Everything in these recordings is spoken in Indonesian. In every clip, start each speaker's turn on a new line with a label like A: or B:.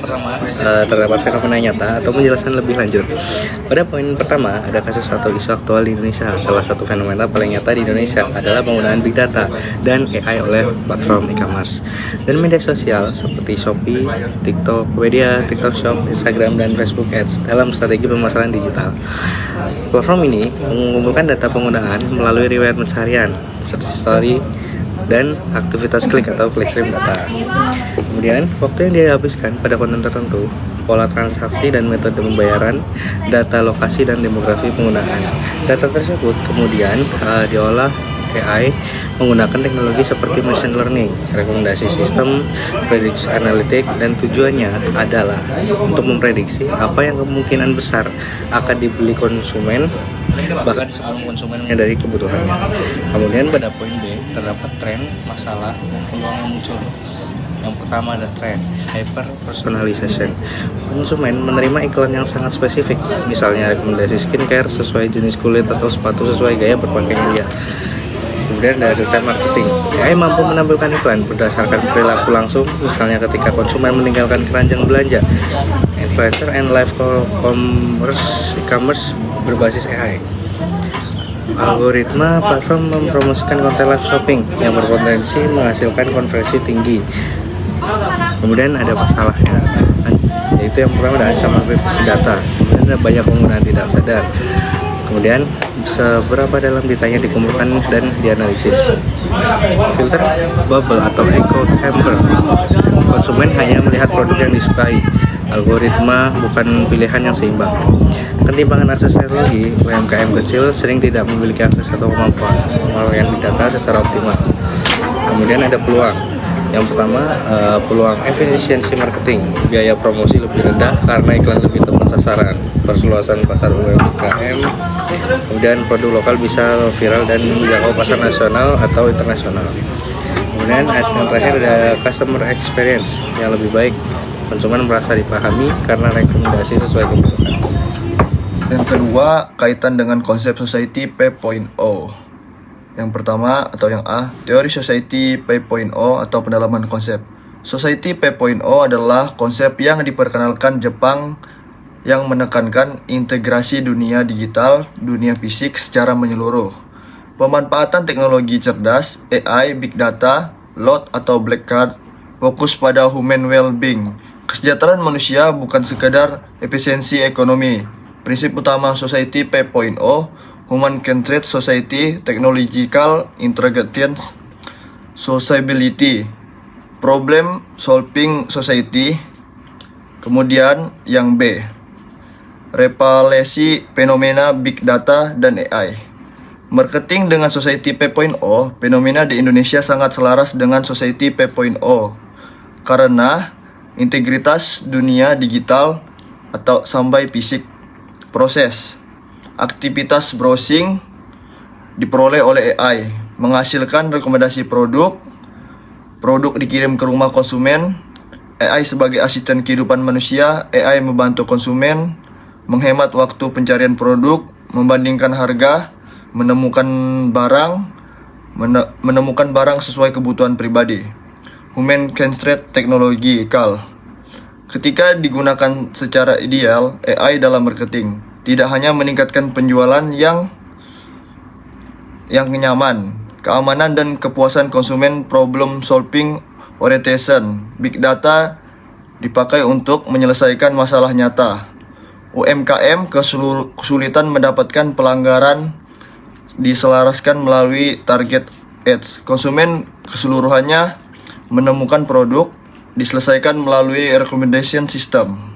A: pertama, terdapat fenomena nyata atau penjelasan lebih lanjut. Pada poin pertama, ada kasus atau isu aktual di Indonesia. Salah satu fenomena paling nyata di Indonesia adalah penggunaan big data dan AI oleh platform e-commerce dan media sosial seperti Shopee, TikTok, TikTok Shop, Instagram, dan Facebook Ads dalam strategi pemasaran digital. Platform ini mengumpulkan data penggunaan melalui riwayat pencarian, search history, dan aktivitas klik atau clickstream data. Kemudian, waktu yang dihabiskan pada konten tertentu, pola transaksi dan metode pembayaran, data lokasi dan demografi penggunaan. Data tersebut kemudian diolah AI menggunakan teknologi seperti machine learning, rekomendasi sistem, prediksi analitik, dan tujuannya adalah untuk memprediksi apa yang kemungkinan besar akan dibeli konsumen bahkan sebelum konsumen menyadari kebutuhannya. Kemudian pada poin B terdapat tren, masalah, dan peluang yang muncul. Yang pertama ada tren hyper personalization. Konsumen menerima iklan yang sangat spesifik, misalnya rekomendasi skincare sesuai jenis kulit atau sepatu sesuai gaya berpakaian dia. Kemudian ada real-time marketing. AI mampu menampilkan iklan berdasarkan perilaku langsung, misalnya ketika konsumen meninggalkan keranjang belanja. Influencer and live e-commerce berbasis AI. Algoritma platform mempromosikan konten live shopping yang berpotensi menghasilkan konversi tinggi. Kemudian ada masalahnya, yaitu yang pertama ada ancaman privasi data. Kemudian ada banyak penggunaan tidak sadar. Kemudian seberapa dalam datanya dikumpulkan dan dianalisis. Filter bubble atau echo chamber. Konsumen hanya melihat produk yang disukai. Algoritma bukan pilihan yang seimbang. Ketimpangan akses teknologi, UMKM kecil sering tidak memiliki akses atau kemampuan menguraikan data secara optimal. Kemudian ada peluang. Yang pertama, peluang efisiensi marketing, biaya promosi lebih rendah karena iklan lebih tepat sasaran, perluasan pasar UMKM, kemudian produk lokal bisa viral dan menjangkau pasar nasional atau internasional. Kemudian yang terakhir ada customer experience yang lebih baik, konsumen merasa dipahami karena rekomendasi sesuai kebutuhan.
B: Yang kedua, kaitan dengan konsep Society 5.0. Yang pertama atau yang A, teori Society 5.0 atau pendalaman konsep. Society 5.0 adalah konsep yang diperkenalkan Jepang yang menekankan integrasi dunia digital, dunia fisik secara menyeluruh. Pemanfaatan teknologi cerdas, AI, big data, lot atau black card, fokus pada human well-being. Kesejahteraan manusia bukan sekedar efisiensi ekonomi. Prinsip utama Society 5.0, Human-Centered Society, Technological Intelligence, Sociability, Problem Solving Society. Kemudian yang B, Repalesi Fenomena Big Data dan AI. Marketing dengan Society 5.0, fenomena di Indonesia sangat selaras dengan Society 5.0 karena integritas dunia digital atau sampai fisik, proses aktivitas browsing diperoleh oleh AI, menghasilkan rekomendasi produk dikirim ke rumah konsumen. AI sebagai asisten kehidupan manusia, AI membantu konsumen menghemat waktu pencarian produk, membandingkan harga, menemukan barang sesuai kebutuhan pribadi. Human-centered technology (HCT). Ketika digunakan secara ideal, AI dalam marketing tidak hanya meningkatkan penjualan yang nyaman, keamanan dan kepuasan konsumen, problem solving orientation. Big data dipakai untuk menyelesaikan masalah nyata. UMKM kesulitan mendapatkan pelanggaran diselaraskan melalui target ads. Konsumen keseluruhannya menemukan produk diselesaikan melalui recommendation system.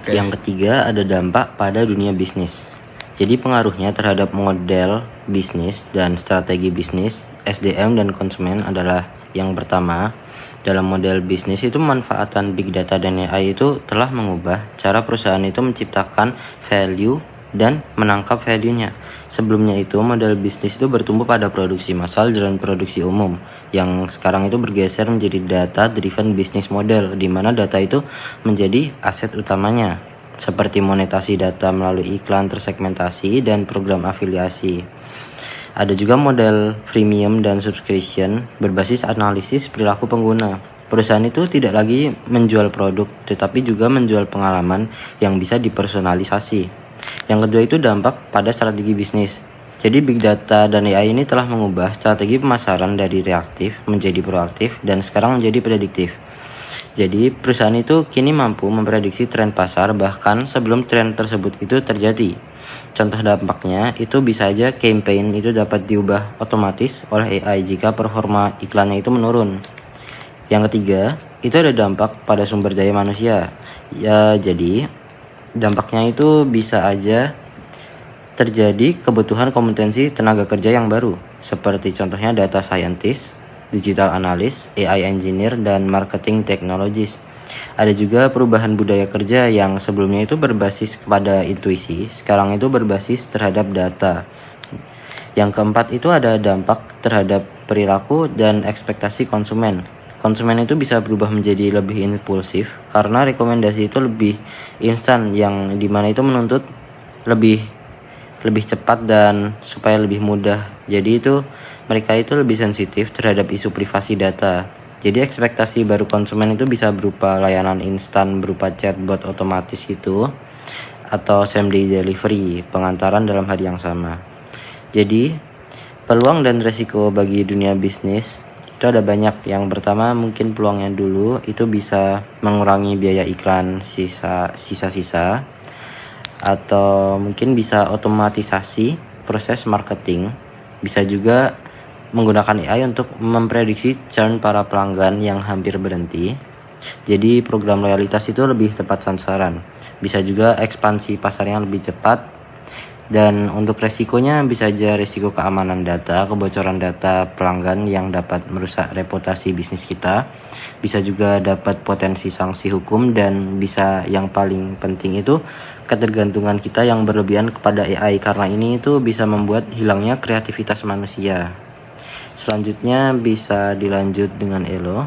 C: Yang ketiga ada dampak pada dunia bisnis. Jadi pengaruhnya terhadap model bisnis dan strategi bisnis, SDM dan konsumen adalah yang pertama, dalam model bisnis itu pemanfaatan big data dan AI itu telah mengubah cara perusahaan itu menciptakan value dan menangkap value-nya. Sebelumnya itu model bisnis itu bertumbuh pada produksi massal dan produksi umum, yang sekarang itu bergeser menjadi data driven business model, di mana data itu menjadi aset utamanya, seperti monetasi data melalui iklan tersegmentasi dan program afiliasi. Ada juga model freemium dan subscription berbasis analisis perilaku pengguna. Perusahaan itu tidak lagi menjual produk, tetapi juga menjual pengalaman yang bisa dipersonalisasi. Yang kedua itu dampak pada strategi bisnis. Jadi Big Data dan AI ini telah mengubah strategi pemasaran dari reaktif menjadi proaktif dan sekarang menjadi prediktif. Jadi perusahaan itu kini mampu memprediksi tren pasar bahkan sebelum tren tersebut itu terjadi. Contoh dampaknya itu bisa aja campaign itu dapat diubah otomatis oleh AI jika performa iklannya itu menurun. Yang ketiga, itu ada dampak pada sumber daya manusia. Ya, jadi dampaknya itu bisa aja terjadi kebutuhan kompetensi tenaga kerja yang baru, seperti contohnya data scientist, digital analyst, AI engineer, dan marketing technologist. Ada juga perubahan budaya kerja yang sebelumnya itu berbasis kepada intuisi, sekarang itu berbasis terhadap data. Yang keempat itu ada dampak terhadap perilaku dan ekspektasi konsumen. Konsumen itu bisa berubah menjadi lebih impulsif karena rekomendasi itu lebih instan, yang dimana itu menuntut lebih cepat dan supaya lebih mudah. Jadi itu mereka itu lebih sensitif terhadap isu privasi data. Jadi ekspektasi baru konsumen itu bisa berupa layanan instan berupa chatbot otomatis gitu, atau same day delivery, pengantaran dalam hari yang sama. Jadi peluang dan resiko bagi dunia bisnis itu ada banyak. Yang pertama mungkin peluangnya dulu itu bisa mengurangi biaya iklan sisa-sisa, atau mungkin bisa otomatisasi proses marketing. Bisa juga menggunakan AI untuk memprediksi churn para pelanggan yang hampir berhenti. Jadi program loyalitas itu lebih tepat sasaran. Bisa juga ekspansi pasarnya lebih cepat. Dan untuk resikonya bisa aja resiko keamanan data, kebocoran data pelanggan yang dapat merusak reputasi bisnis kita. Bisa juga dapat potensi sanksi hukum, dan bisa yang paling penting itu ketergantungan kita yang berlebihan kepada AI, karena ini itu bisa membuat hilangnya kreativitas manusia. Selanjutnya bisa dilanjut dengan Elo.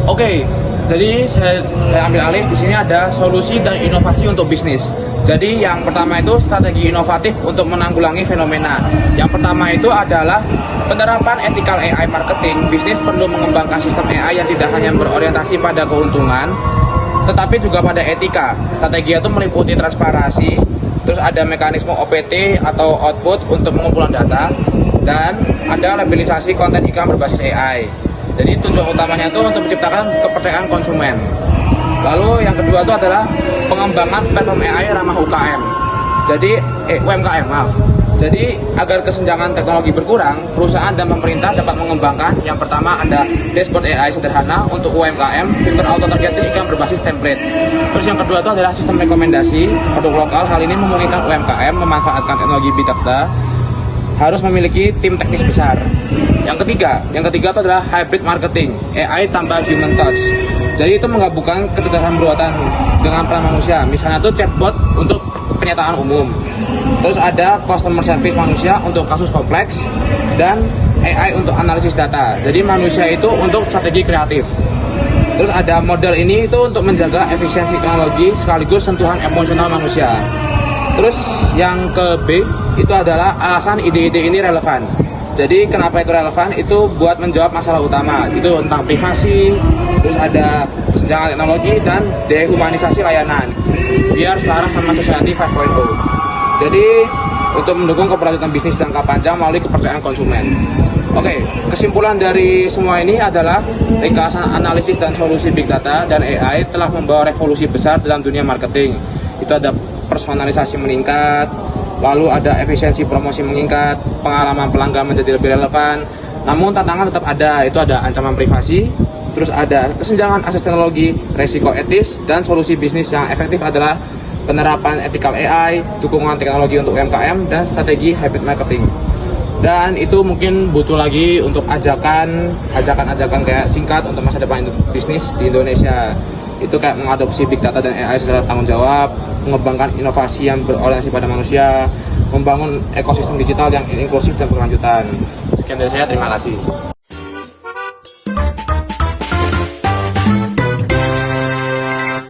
D: Oke, jadi saya ambil alih. Di sini ada solusi dan inovasi untuk bisnis. Jadi yang pertama itu strategi inovatif untuk menanggulangi fenomena. Yang pertama itu adalah penerapan ethical AI marketing. Bisnis perlu mengembangkan sistem AI yang tidak hanya berorientasi pada keuntungan, tetapi juga pada etika. Strategi itu meliputi transparansi, terus ada mekanisme OPT atau output untuk pengumpulan data, dan ada labelisasi konten iklan berbasis AI. Jadi tujuan utamanya itu untuk menciptakan kepercayaan konsumen. Lalu yang kedua itu adalah pengembangan platform AI ramah UKM. Jadi UMKM, maaf. Jadi agar kesenjangan teknologi berkurang, perusahaan dan pemerintah dapat mengembangkan yang pertama ada dashboard AI sederhana untuk UMKM, fitur auto targeting iklan berbasis template. Terus yang kedua itu adalah sistem rekomendasi produk lokal. Hal ini memungkinkan UMKM memanfaatkan teknologi big data, harus memiliki tim teknis besar. Yang ketiga itu adalah hybrid marketing, AI tanpa human touch. Jadi itu menggabungkan kecerdasan buatan dengan peran manusia. Misalnya itu chatbot untuk penyataan umum. Terus ada customer service manusia untuk kasus kompleks, dan AI untuk analisis data. Jadi manusia itu untuk strategi kreatif. Terus ada model ini itu untuk menjaga efisiensi teknologi sekaligus sentuhan emosional manusia. Terus yang ke B itu adalah alasan ide-ide ini relevan. Jadi kenapa itu relevan? Itu buat menjawab masalah utama. Itu tentang privasi, terus ada kesenjangan teknologi, dan dehumanisasi layanan biar selaras sama Society 5.0. Jadi untuk mendukung keberlanjutan bisnis jangka panjang melalui kepercayaan konsumen. Oke, kesimpulan dari semua ini adalah ringkasan analisis dan solusi big data dan AI telah membawa revolusi besar dalam dunia marketing. Itu ada personalisasi meningkat, lalu ada efisiensi promosi meningkat, pengalaman pelanggan menjadi lebih relevan. Namun tantangan tetap ada, itu ada ancaman privasi, terus ada kesenjangan akses teknologi, resiko etis, dan solusi bisnis yang efektif adalah penerapan ethical AI, dukungan teknologi untuk UMKM, dan strategi hybrid marketing. Dan itu mungkin butuh lagi untuk ajakan kayak singkat untuk masa depan bisnis di Indonesia. Itu kayak mengadopsi big data dan AI secara tanggung jawab, mengembangkan inovasi yang berorientasi pada manusia, membangun ekosistem digital yang inklusif dan berkelanjutan. Sekian dari saya, terima kasih.